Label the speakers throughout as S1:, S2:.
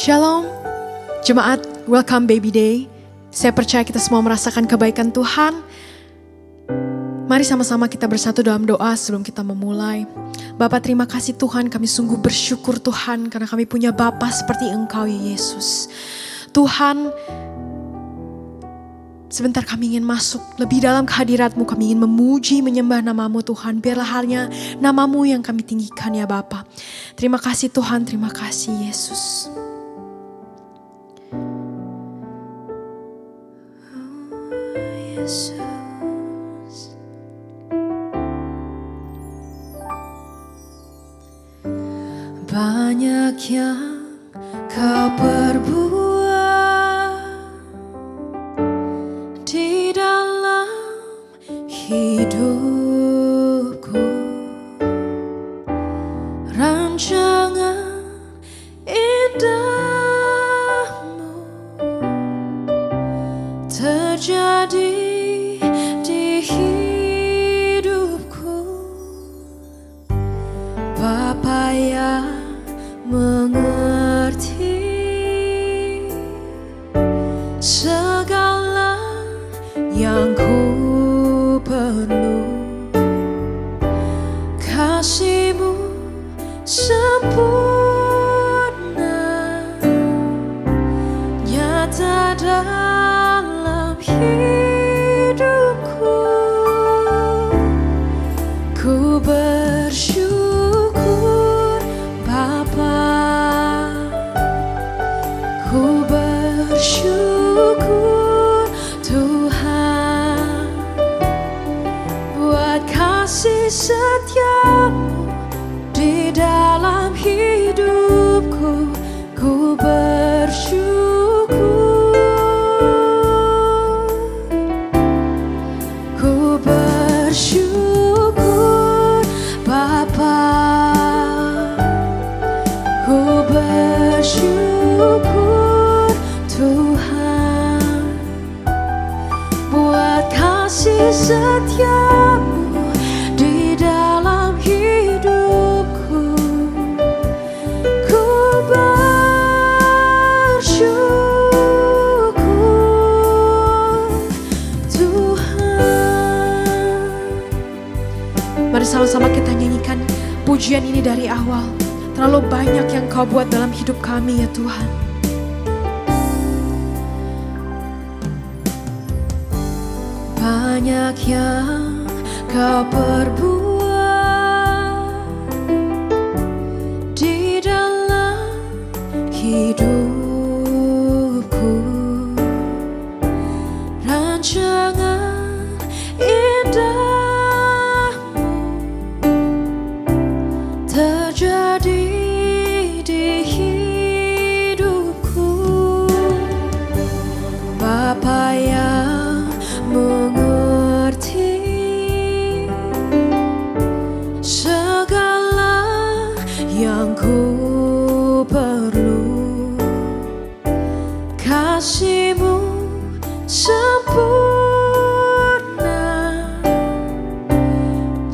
S1: Shalom, jemaat, welcome Baby Day. Saya percaya kita semua merasakan kebaikan Tuhan. Mari sama-sama kita bersatu dalam doa sebelum kita memulai. Bapa, terima kasih Tuhan, kami sungguh bersyukur Tuhan karena kami punya Bapa seperti Engkau ya Yesus. Tuhan, sebentar kami ingin masuk lebih dalam kehadirat-Mu, kami ingin memuji, menyembah nama-Mu Tuhan. Biarlah hanya nama-Mu yang kami tinggikan ya Bapa. Terima kasih Tuhan, terima kasih Yesus. Yesus. Banyak yang Kau perbuat di dalam hidupku, rancangan indahmu terjadi di hidupku. Bapa yang mengerti segala yang ku perlu, kasih-Mu sempurna nyata dalam hidupku. Ku bersyukur Bapa, ku bersyukur Tuhan buat kasih setia-Mu di dalam hidupku. Ku bersyukur, ku bersyukur Bapa, ku bersyukur Tuhan buat kasih setia-Mu di dalam hidupku. Ku bersyukur Tuhan. Mari sama-sama kita nyanyikan pujian ini dari awal. Terlalu banyak yang Kau buat dalam hidup kami ya Tuhan. Banyak yang Kau perbuat di dalam hidupku, rancangan indahmu terjadi di hidupku. Bapa yang mengerti segala yang ku perlu, kasih-Mu sempurna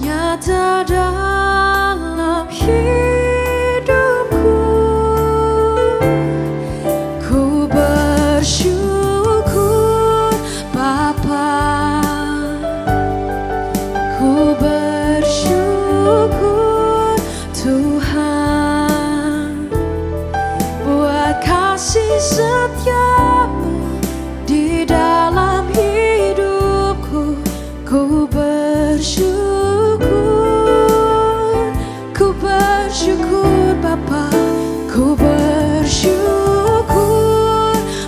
S1: nyata dalam hidupku. Ku bersyukur Bapa, ku bersyukur Tuhan buat kasih setia-Mu di dalam hidupku. Ku bersyukur, ku bersyukur Bapa, ku bersyukur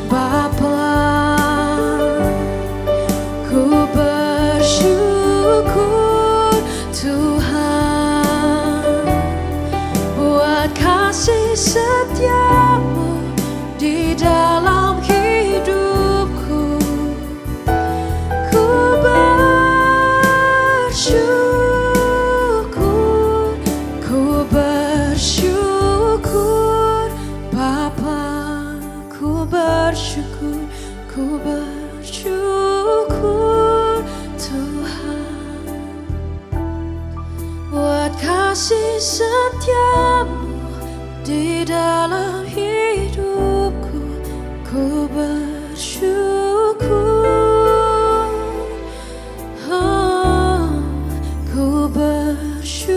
S1: Bapa, ku bersyukur Tuhan buat kasih setia-Mu di dalam hidupku. Ku bersyukur, ku bersyukur Bapa, ku bersyukur, ku bersyukur Tuhan buat kasih setia-Mu di dalam hidupku. Ku bersyukur, oh, ku bersyukur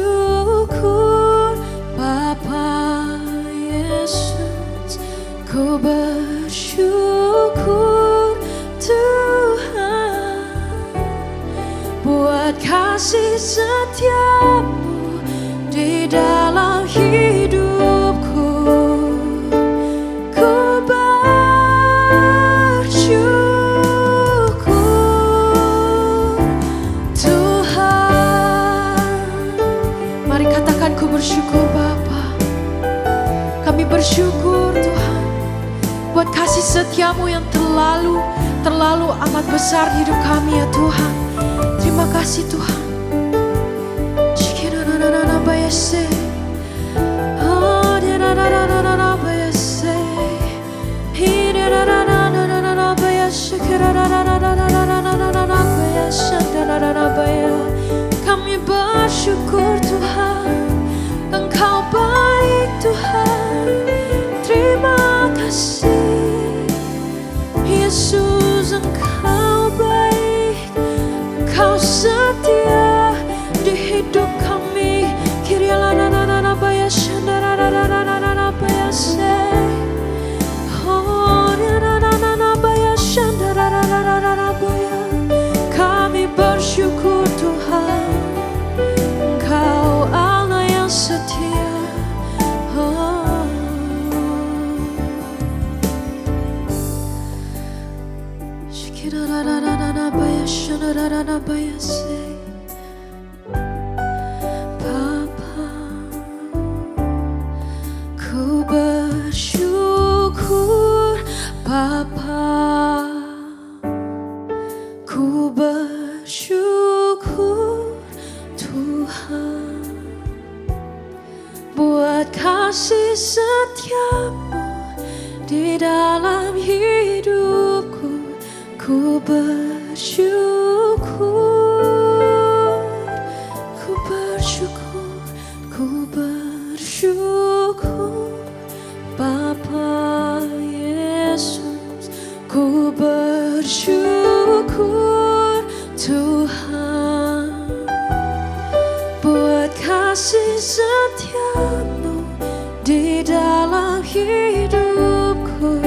S1: Bapa Yesus. Ku bersyukur Tuhan buat kasih setiamu di dalam hidupku. Ku bersyukur Tuhan. Mari katakan, ku bersyukur Bapa. Kami bersyukur Tuhan buat kasih setiamu yang terlalu amat besar di hidup kami ya Tuhan. Terima kasih Tuhan. Kami bersyukur Tuhan, Engkau baik Tuhan. Terima kasih Yesus, Engkau baik, Engkau setia di hidup kami. Kami bersyukur Tuhan, Engkau Allah yang setia. Bapa, ku bersyukur Bapa, ku bersyukur Tuhan buat kasih setiamu di dalam hidupku. Ku bersyukur, ku bersyukur, ku bersyukur Bapa Yesus. Ku bersyukur Tuhan buat kasih setiamu di dalam hidupku.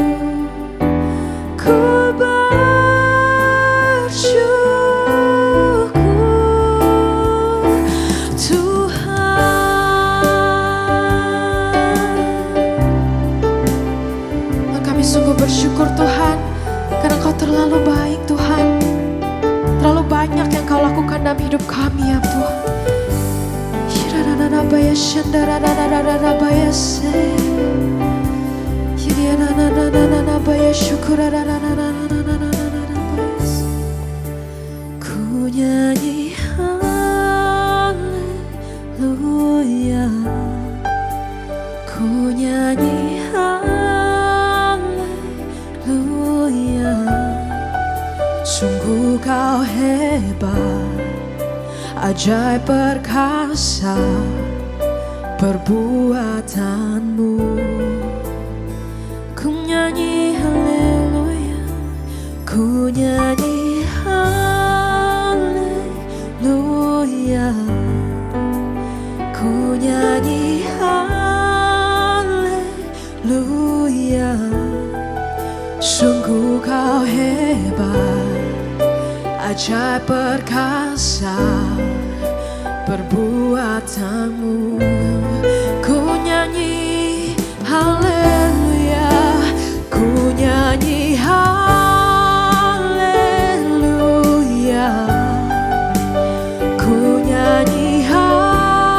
S1: Ku bersyukur Tuhan, karena Kau terlalu baik Tuhan. Terlalu banyak yang Kau lakukan dalam hidup kami ya Tuhan. Ku nyanyi haleluya, ku nyanyi haleluya. Sungguh Kau hebat, ajaib perkasa perbuatanmu. Ku nyanyi haleluya, ku nyanyi haleluya, ku nyanyi haleluya. Sungguh Kau hebat, ajaib perkasa perbuatanmu. Ku nyanyi haleluya, ku nyanyi haleluya, ku nyanyi haleluya.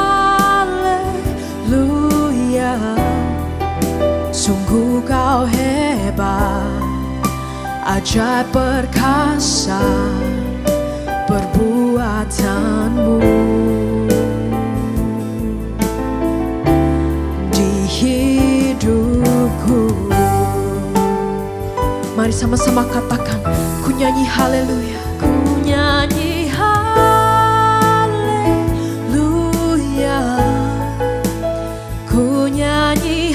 S1: Sungguh Kau hebat, ajaib perkasa perbuatanmu. Di hidupku, mari sama-sama katakan, ku nyanyi haleluya, ku nyanyi haleluya, ku nyanyi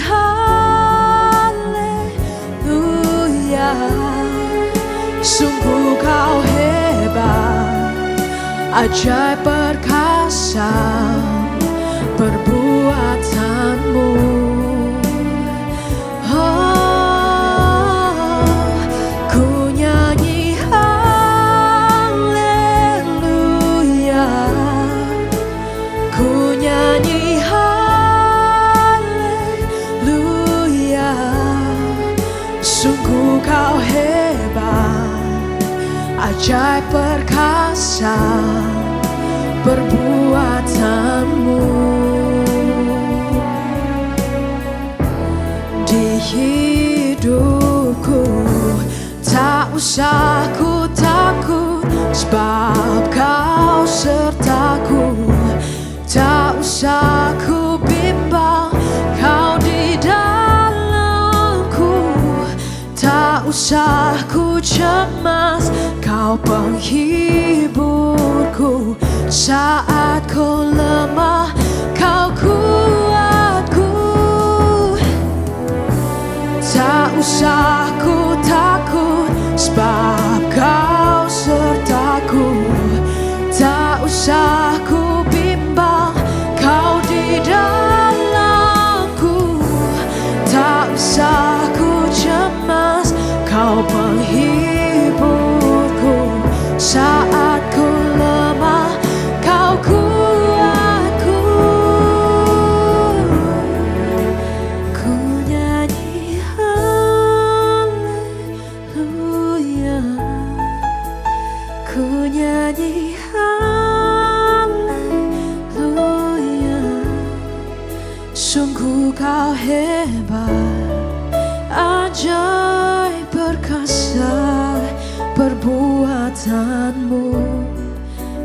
S1: Ajaib perkasa perbuatanmu. Oh, ku nyanyi haleluya, ku nyanyi haleluya. Sungguh kau hebat, ajaib perkasa perbuatanmu. Di hidupku tak usah ku takut, sebab kau sertaku. Tak usah ku bimbang, kau di dalamku. Tak usah ku cemas, kau penghiburku. Saat kau lemah, kau kuatku. Tak usah ku takut, sebab kau sertaku. Tak usah ku bimbang, kau di dalamku. Tak usah ku cemas, kau penghiburku. Saat ku lemah, kau kuatku. Ku nyanyi haleluya, ku nyanyi haleluya. Sungguh kau hebat, ajaib perkasa perbuatanmu.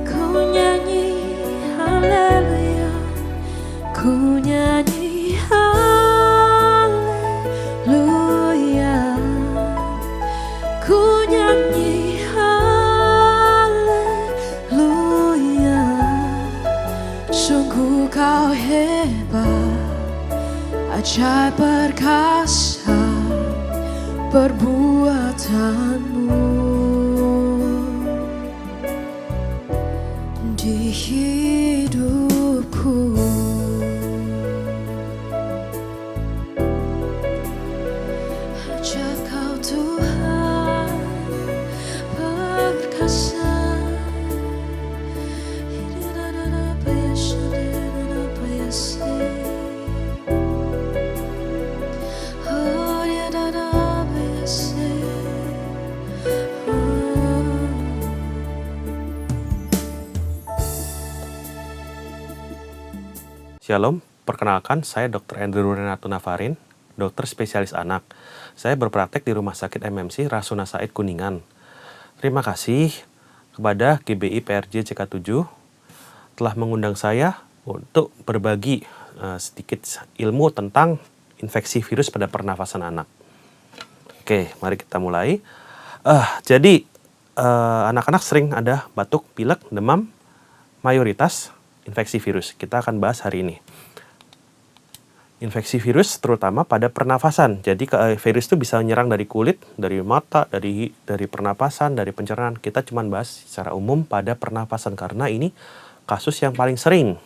S1: Ku nyanyi haleluya, ku nyanyi haleluya, ku nyanyi haleluya. Sungguh kau hebat, ajaib perkasa perbuatanmu. Di hidupku ajaib kau Tuhan perkasa.
S2: Shalom, perkenalkan saya Dr. Andrew Renato Navarin, dokter spesialis anak. Saya berpraktek di Rumah Sakit MMC Rasuna Said Kuningan. Terima kasih kepada GBI PRJ CK7 telah mengundang saya untuk berbagi sedikit ilmu tentang infeksi virus pada pernafasan anak. Oke, mari kita mulai. Jadi, anak-anak sering ada batuk, pilek, demam, mayoritas infeksi virus. Kita akan bahas hari ini. Infeksi virus terutama pada pernafasan. Jadi virus itu bisa menyerang dari kulit, dari mata, dari pernapasan, dari pencernaan. Kita cuma bahas secara umum pada pernapasan karena ini kasus yang paling sering.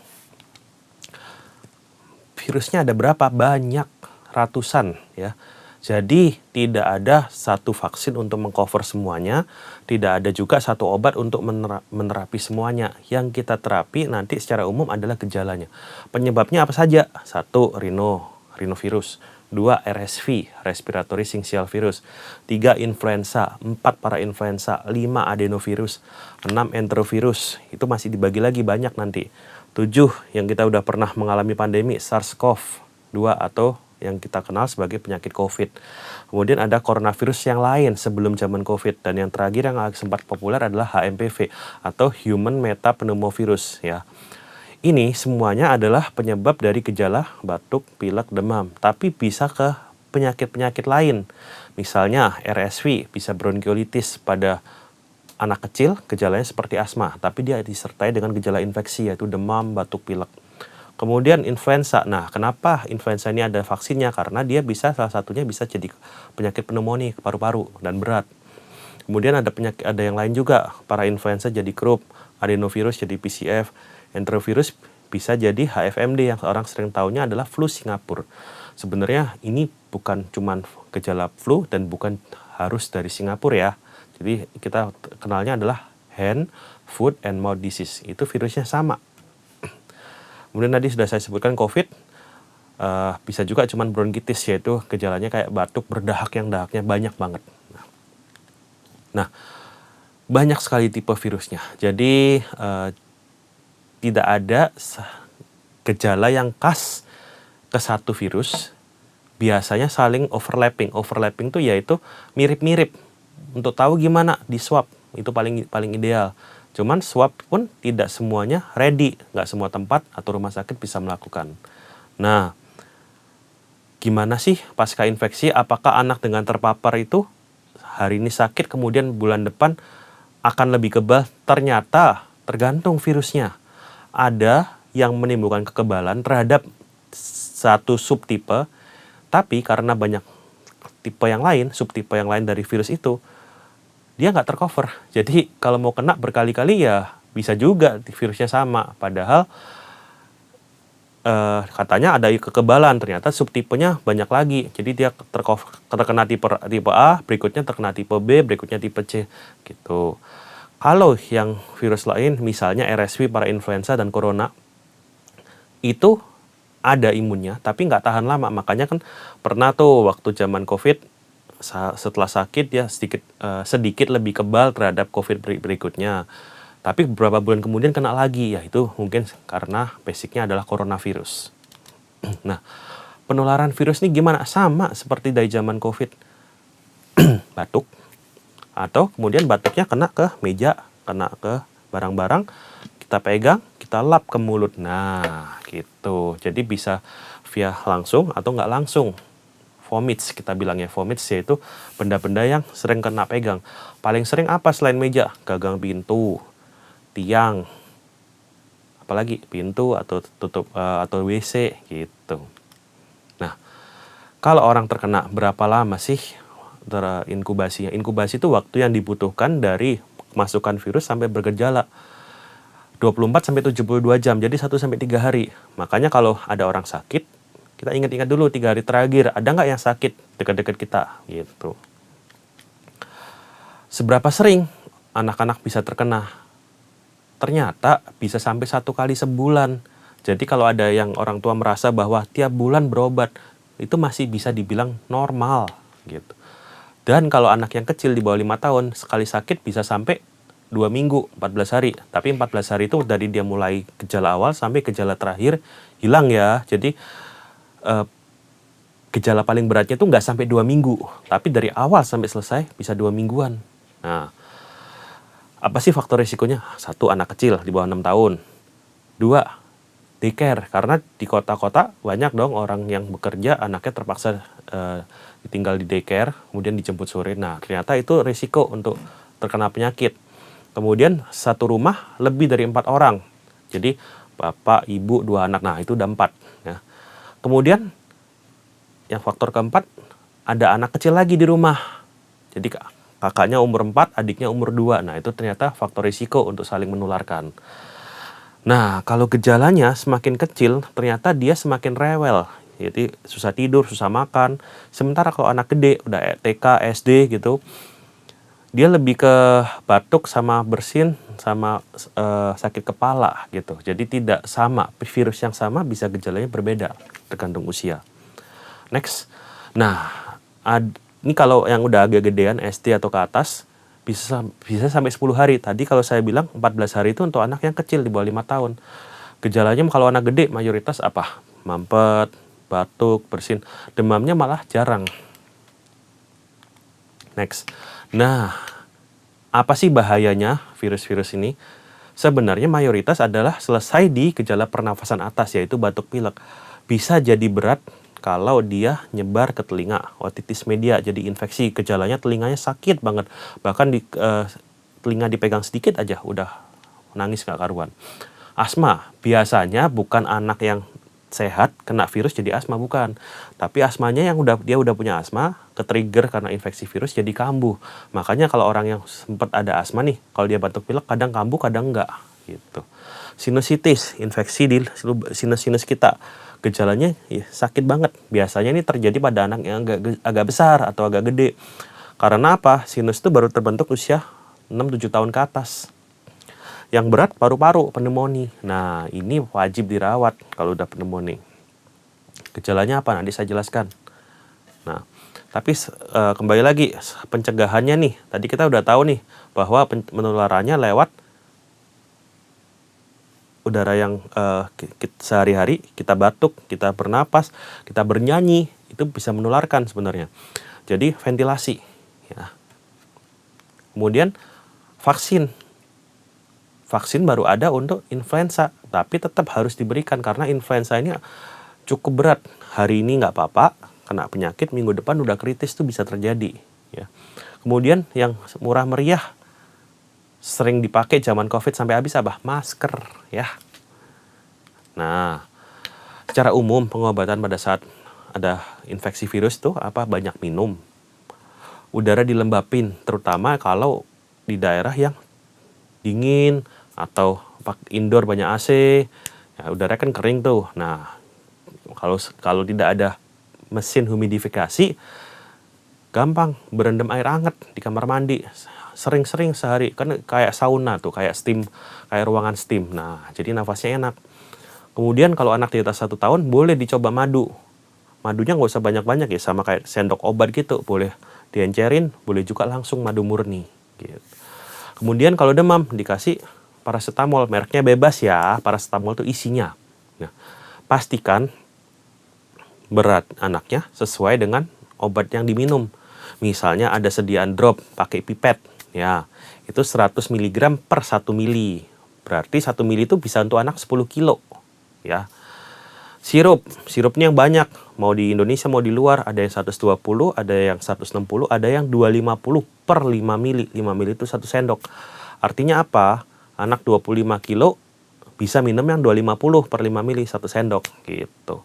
S2: Virusnya ada berapa? Banyak, ratusan ya. Jadi tidak ada satu vaksin untuk mengcover semuanya, tidak ada juga satu obat untuk menerapi semuanya. Yang kita terapi nanti secara umum adalah gejalanya. Penyebabnya apa saja? 1. Rhinovirus. 2. RSV, Respiratory Syncytial Virus. 3. Influenza. 4. Parainfluenza. 5. Adenovirus. 6. Enterovirus. Itu masih dibagi lagi banyak nanti. 7. Yang kita udah pernah mengalami pandemi, SARS-CoV-2 atau yang kita kenal sebagai penyakit COVID. Kemudian ada coronavirus yang lain sebelum zaman COVID. Dan yang terakhir yang sempat populer adalah HMPV atau Human Metapneumovirus ya. Ini semuanya adalah penyebab dari gejala batuk, pilek, demam. Tapi bisa ke penyakit-penyakit lain. Misalnya RSV bisa bronkiolitis pada anak kecil, gejalanya seperti asma. Tapi dia disertai dengan gejala infeksi yaitu demam, batuk, pilek. Kemudian influenza. Nah, kenapa influenza ini ada vaksinnya? Karena dia bisa salah satunya bisa jadi penyakit pneumonia paru-paru dan berat. Kemudian ada yang lain juga, para influenza jadi croup. adenovirus jadi PCF, enterovirus bisa jadi HFMD yang orang sering taunya adalah flu Singapura. Sebenarnya ini bukan cuman gejala flu dan bukan harus dari Singapura ya. Jadi kita kenalnya adalah hand, foot, and mouth disease. Itu virusnya sama. Kemudian tadi sudah saya sebutkan COVID, bisa juga cuman bronkitis, yaitu gejalanya kayak batuk berdahak yang dahaknya banyak banget. Nah, banyak sekali tipe virusnya. Jadi tidak ada gejala yang khas ke satu virus. Biasanya saling overlapping. Overlapping tuh yaitu mirip-mirip. Untuk tahu gimana di swab itu paling ideal. Cuman swab pun tidak semuanya ready, nggak semua tempat atau rumah sakit bisa melakukan. Nah, gimana sih pasca infeksi? Apakah anak dengan terpapar itu hari ini sakit, kemudian bulan depan akan lebih kebal? Ternyata tergantung virusnya. Ada yang menimbulkan kekebalan terhadap satu subtipe, tapi karena banyak tipe yang lain, subtipe yang lain dari virus itu, dia nggak tercover. Jadi kalau mau kena berkali-kali ya bisa juga virusnya sama. Padahal katanya ada kekebalan, ternyata subtipenya banyak lagi. Jadi dia terkena tipe A, berikutnya terkena tipe B, berikutnya tipe C gitu. Kalau yang virus lain, misalnya RSV, parainfluenza, dan corona, itu ada imunnya, tapi nggak tahan lama. Makanya kan pernah tuh waktu zaman COVID, setelah sakit ya sedikit lebih kebal terhadap COVID berikutnya. Tapi beberapa bulan kemudian kena lagi, ya itu mungkin karena basicnya adalah coronavirus. Nah, penularan virus ini gimana? Sama seperti dari zaman COVID. Batuk, atau kemudian batuknya kena ke meja, kena ke barang-barang, kita pegang, kita lap ke mulut. Nah, gitu. Jadi bisa via langsung atau nggak langsung. Vomits, kita bilangnya vomits, yaitu benda-benda yang sering kena pegang. Paling sering apa selain meja? Gagang pintu, tiang, apalagi pintu atau tutup atau WC gitu. Nah, kalau orang terkena berapa lama sih terinkubasinya? Inkubasi itu waktu yang dibutuhkan dari masukan virus sampai bergejala. 24 sampai 72 jam, jadi 1 sampai 3 hari. Makanya kalau ada orang sakit, kita ingat-ingat dulu 3 hari terakhir, ada nggak yang sakit dekat-dekat kita gitu. Seberapa sering anak-anak bisa terkena? Ternyata bisa sampai 1 kali sebulan. Jadi kalau ada yang orang tua merasa bahwa tiap bulan berobat, itu masih bisa dibilang normal gitu. Dan kalau anak yang kecil di bawah 5 tahun, sekali sakit bisa sampai 2 minggu, 14 hari. Tapi 14 hari itu dari dia mulai gejala awal sampai gejala terakhir hilang ya. Jadi gejala paling beratnya itu nggak sampai 2 minggu, tapi dari awal sampai selesai bisa 2 mingguan. Nah, apa sih faktor risikonya? 1, anak kecil di bawah 6 tahun. 2, daycare, karena di kota-kota banyak dong orang yang bekerja, anaknya terpaksa ditinggal di daycare, kemudian dijemput sore. Nah, ternyata itu risiko untuk terkena penyakit. Kemudian satu rumah lebih dari 4 orang. Jadi bapak, ibu, 2 anak. Nah, itu udah 4 ya. Kemudian yang faktor keempat, ada anak kecil lagi di rumah. Jadi kakaknya umur 4, adiknya umur 2. Nah, itu ternyata faktor risiko untuk saling menularkan. Nah, kalau gejalanya semakin kecil, ternyata dia semakin rewel. Jadi susah tidur, susah makan. Sementara kalau anak gede, udah TK, SD gitu, dia lebih ke batuk sama bersin sama sakit kepala gitu. Jadi tidak sama, virus yang sama bisa gejalanya berbeda tergantung usia. Next. Nah, ini kalau yang udah agak gedean SD atau ke atas bisa sampai 10 hari. Tadi kalau saya bilang 14 hari itu untuk anak yang kecil di bawah 5 tahun. Gejalanya kalau anak gede mayoritas apa? Mampet, batuk, bersin. Demamnya malah jarang. Next. Nah, apa sih bahayanya virus-virus ini? Sebenarnya mayoritas adalah selesai di gejala pernafasan atas, yaitu batuk pilek. Bisa jadi berat kalau dia nyebar ke telinga, otitis media, jadi infeksi. Gejalanya telinganya sakit banget. Bahkan di telinga dipegang sedikit aja udah nangis gak karuan. Asma, biasanya bukan anak yang sehat kena virus jadi asma, bukan. Tapi asmanya yang dia udah punya asma, ke-trigger karena infeksi virus jadi kambuh. Makanya kalau orang yang sempat ada asma nih, kalau dia batuk pilek kadang kambuh, kadang enggak gitu. Sinusitis, infeksi di sinus-sinus kita. Gejalanya ya, sakit banget. Biasanya ini terjadi pada anak yang agak besar atau agak gede. Karena apa? Sinus itu baru terbentuk usia 6-7 tahun ke atas. Yang berat paru-paru, pneumonia. Nah, ini wajib dirawat kalau udah pneumonia. Gejalanya apa? Nanti saya jelaskan. Nah, tapi kembali lagi pencegahannya nih. Tadi kita udah tahu nih bahwa penularannya lewat udara yang sehari-hari kita batuk, kita bernapas, kita bernyanyi, itu bisa menularkan sebenarnya. Jadi ventilasi. Ya. Kemudian vaksin. Vaksin baru ada untuk influenza, tapi tetap harus diberikan karena influenza ini cukup berat. Hari ini nggak apa-apa, kena penyakit, minggu depan udah kritis tuh bisa terjadi. Ya. Kemudian yang murah meriah, sering dipakai zaman COVID sampai habis apa? Masker, ya. Nah, secara umum pengobatan pada saat ada infeksi virus tuh apa? Banyak minum. Udara dilembapin, terutama kalau di daerah yang dingin atau indoor banyak AC, ya udara kan kering tuh. Nah, kalau tidak ada mesin humidifikasi, gampang berendam air hangat di kamar mandi. Sering-sering sehari, kan kayak sauna tuh, kayak steam, kayak ruangan steam. Nah, jadi nafasnya enak. Kemudian kalau anak di atas 1 tahun, boleh dicoba madu. Madunya nggak usah banyak-banyak ya, sama kayak sendok obat gitu. Boleh diencerin, boleh juga langsung madu murni. Gitu. Kemudian kalau demam, dikasih paracetamol. Mereknya bebas ya, paracetamol itu isinya. Nah, pastikan berat anaknya sesuai dengan obat yang diminum. Misalnya ada sediaan drop, pakai pipet. Ya, itu 100 mg per 1 mili. Berarti 1 mili itu bisa untuk anak 10 kilo. Ya. Sirupnya yang banyak. Mau di Indonesia, mau di luar. Ada yang 120, ada yang 160, ada yang 250 per 5 mili. 5 mili itu 1 sendok. Artinya apa? Anak 25 kilo bisa minum yang 250 per 5 mili 1 sendok. Gitu.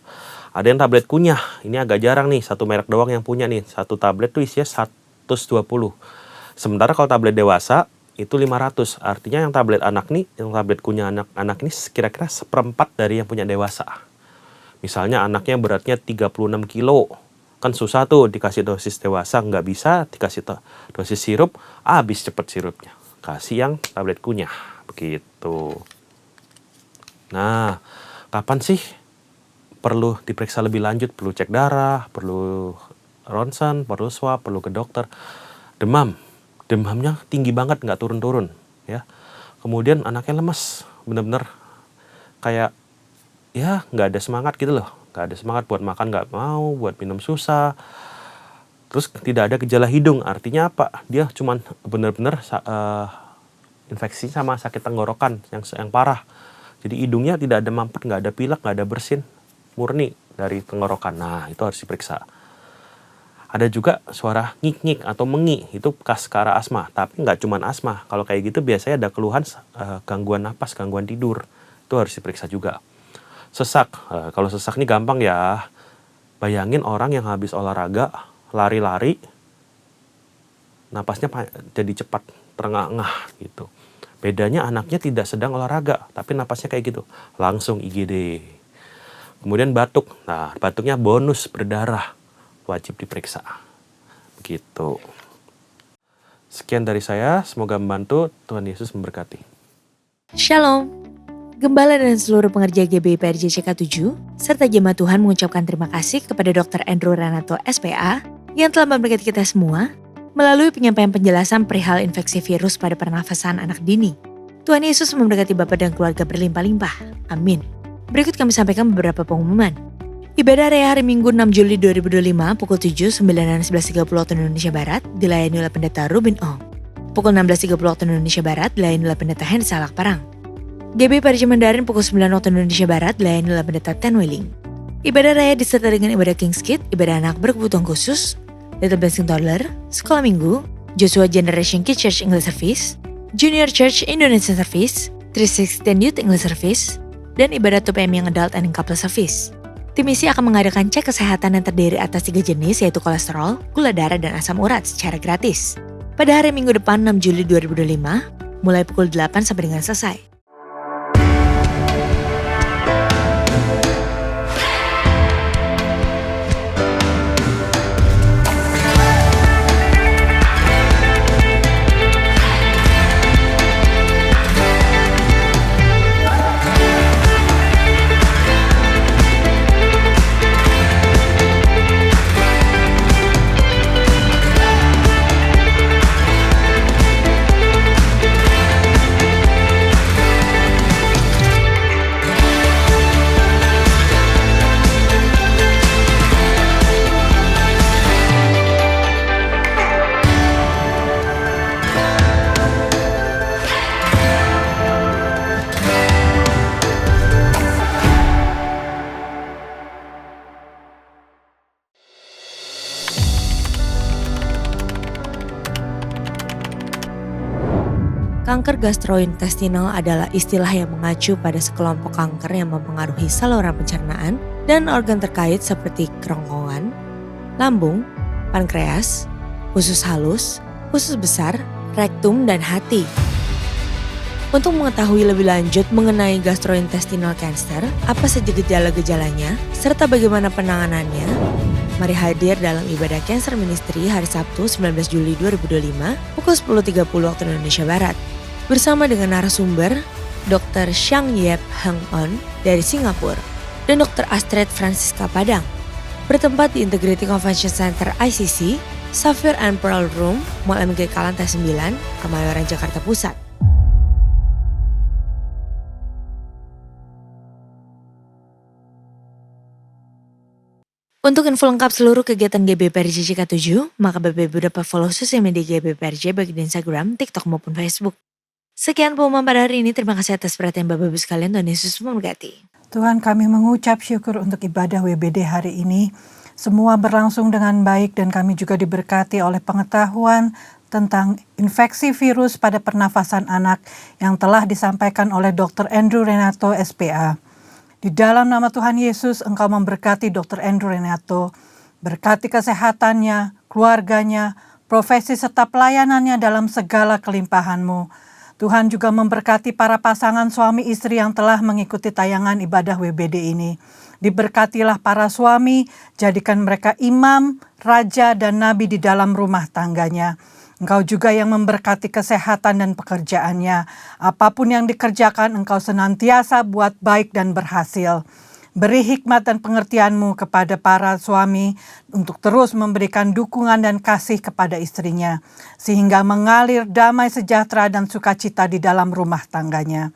S2: Ada yang tablet kunyah. Ini agak jarang nih. Satu merek doang yang punya nih. Satu tablet tuh isinya 120. Sementara kalau tablet dewasa itu 500. Artinya yang tablet anak nih, yang tablet kunyah anak ini kira-kira 1/4 dari yang punya dewasa. Misalnya anaknya beratnya 36 kilo. Kan susah tuh dikasih dosis dewasa, nggak bisa. Dikasih dosis sirup, habis cepet sirupnya. Kasih yang tablet kunyah. Begitu. Nah, kapan sih perlu diperiksa lebih lanjut? Perlu cek darah, perlu ronsen, perlu swab, perlu ke dokter. Demamnya tinggi banget, nggak turun-turun. Ya. Kemudian anaknya lemes, bener-bener kayak ya nggak ada semangat gitu loh. Nggak ada semangat buat makan, nggak mau, buat minum susah. Terus tidak ada gejala hidung, artinya apa? Dia cuman benar-benar infeksi sama sakit tenggorokan yang parah. Jadi hidungnya tidak ada mampet, nggak ada pilek, nggak ada bersin, murni dari tenggorokan. Nah, itu harus diperiksa. Ada juga suara ngik-ngik atau mengi, itu khas ke arah asma. Tapi nggak cuman asma, kalau kayak gitu biasanya ada keluhan gangguan napas, gangguan tidur. Itu harus diperiksa juga. Sesak, kalau sesak ini gampang ya. Bayangin orang yang habis olahraga, lari-lari, napasnya jadi cepat, terengah-engah gitu. Bedanya anaknya tidak sedang olahraga, tapi napasnya kayak gitu. Langsung IGD. Kemudian batuk. Nah, batuknya bonus berdarah. Wajib diperiksa. Begitu. Sekian dari saya, semoga membantu. Tuhan Yesus memberkati.
S3: Shalom. Gembala dan seluruh pengerja GBI PRJ CK7, serta jemaat Tuhan mengucapkan terima kasih kepada Dr. Andrew Renato SPA yang telah memberkati kita semua melalui penyampaian penjelasan perihal infeksi virus pada pernafasan anak dini. Tuhan Yesus memberkati Bapak dan keluarga berlimpah-limpah. Amin. Berikut kami sampaikan beberapa pengumuman. Ibadah raya hari Minggu 6 Juli 2025 pukul 7, 9, dan 11.30 waktu Indonesia Barat dilayani oleh Pendeta Ruben Ong. Pukul 16.30 waktu Indonesia Barat dilayani oleh Pendeta Henry Salak Parang. GBI PRJ Mandarin pukul 9 waktu Indonesia Barat dilayani oleh Pendeta Ten Willing. Ibadah raya disertai dengan ibadah King's Kid, ibadah anak berkebutuhan khusus, Little Blessing Toddler, Sekolah Minggu, Joshua Generation Kids Church English Service, Junior Church Indonesian Service, 316 Youth English Service, dan ibadah 2PM yang adult and couple service. Tim isi akan mengadakan cek kesehatan yang terdiri atas 3 jenis yaitu kolesterol, gula darah, dan asam urat secara gratis. Pada hari Minggu depan 6 Juli 2025, mulai pukul 8 sampai dengan selesai. Kanker gastrointestinal adalah istilah yang mengacu pada sekelompok kanker yang mempengaruhi saluran pencernaan dan organ terkait seperti kerongkongan, lambung, pankreas, usus halus, usus besar, rektum, dan hati. Untuk mengetahui lebih lanjut mengenai gastrointestinal cancer, apa saja gejala-gejalanya, serta bagaimana penanganannya, mari hadir dalam ibadah Cancer Ministry hari Sabtu 19 Juli 2025 pukul 10.30 waktu Indonesia Barat. Bersama dengan narasumber Dr. Xiang Yep Heng On dari Singapura dan Dr. Astrid Francisca Padang. Bertempat di Integrity Convention Center ICC, Sapphire and Pearl Room, Mall MGK Lantai 9, Kemayoran, Jakarta Pusat. Untuk info lengkap seluruh kegiatan GBPRJ JK7, maka Bapak Ibu dapat follow sosial media GBPRJ baik di Instagram, TikTok maupun Facebook. Sekian pengumuman pada hari ini. Terima kasih atas perhatian Bapak Ibu sekalian. Tuhan Yesus memberkati.
S4: Tuhan, kami mengucap syukur untuk ibadah WBD hari ini. Semua berlangsung dengan baik dan kami juga diberkati oleh pengetahuan tentang infeksi virus pada pernafasan anak yang telah disampaikan oleh Dr. Andrew Renato SPA. Di dalam nama Tuhan Yesus, Engkau memberkati Dr. Andrew Renato, berkati kesehatannya, keluarganya, profesi serta pelayanannya dalam segala kelimpahan-Mu. Tuhan juga memberkati para pasangan suami istri yang telah mengikuti tayangan ibadah WBD ini. Diberkatilah para suami, jadikan mereka imam, raja, dan nabi di dalam rumah tangganya. Engkau juga yang memberkati kesehatan dan pekerjaannya. Apapun yang dikerjakan, Engkau senantiasa buat baik dan berhasil. Beri hikmat dan pengertian-Mu kepada para suami untuk terus memberikan dukungan dan kasih kepada istrinya, sehingga mengalir damai sejahtera dan sukacita di dalam rumah tangganya.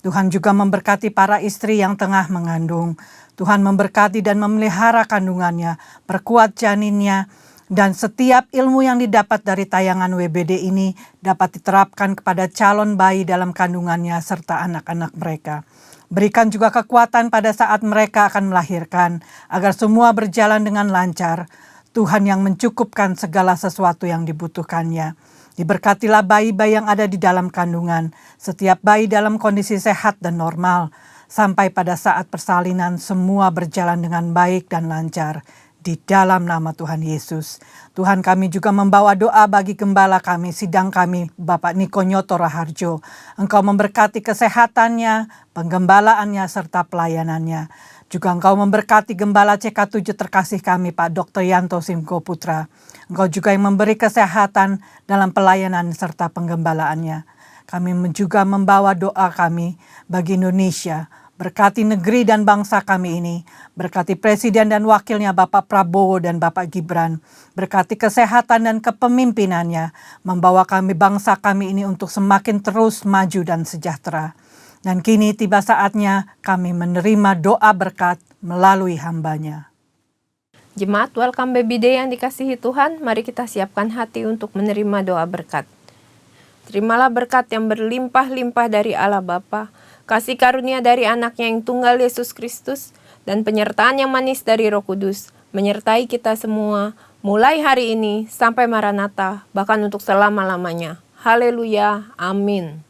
S4: Tuhan juga memberkati para istri yang tengah mengandung. Tuhan memberkati dan memelihara kandungannya, perkuat janinnya, dan setiap ilmu yang didapat dari tayangan WBD ini dapat diterapkan kepada calon bayi dalam kandungannya serta anak-anak mereka. Berikan juga kekuatan pada saat mereka akan melahirkan, agar semua berjalan dengan lancar. Tuhan yang mencukupkan segala sesuatu yang dibutuhkannya. Diberkatilah bayi-bayi yang ada di dalam kandungan, setiap bayi dalam kondisi sehat dan normal. Sampai pada saat persalinan semua berjalan dengan baik dan lancar. Di dalam nama Tuhan Yesus. Tuhan, kami juga membawa doa bagi gembala kami, sidang kami, Bapak Niko Nyoto Raharjo. Engkau memberkati kesehatannya, penggembalaannya, serta pelayanannya. Juga Engkau memberkati gembala CK7 terkasih kami, Pak Dr. Yanto Simko Putra. Engkau juga yang memberi kesehatan dalam pelayanan serta penggembalaannya. Kami juga membawa doa kami bagi Indonesia. Berkati negeri dan bangsa kami ini. Berkati Presiden dan Wakilnya Bapak Prabowo dan Bapak Gibran. Berkati kesehatan dan kepemimpinannya. Membawa kami bangsa kami ini untuk semakin terus maju dan sejahtera. Dan kini tiba saatnya kami menerima doa berkat melalui hamba-Nya.
S5: Jemaat Welcome Baby Day yang dikasihi Tuhan, mari kita siapkan hati untuk menerima doa berkat. Terimalah berkat yang berlimpah-limpah dari Allah Bapa, kasih karunia dari anaknya yang tunggal Yesus Kristus, dan penyertaan yang manis dari Roh Kudus, menyertai kita semua, mulai hari ini sampai Maranatha, bahkan untuk selama-lamanya. Haleluya, amin.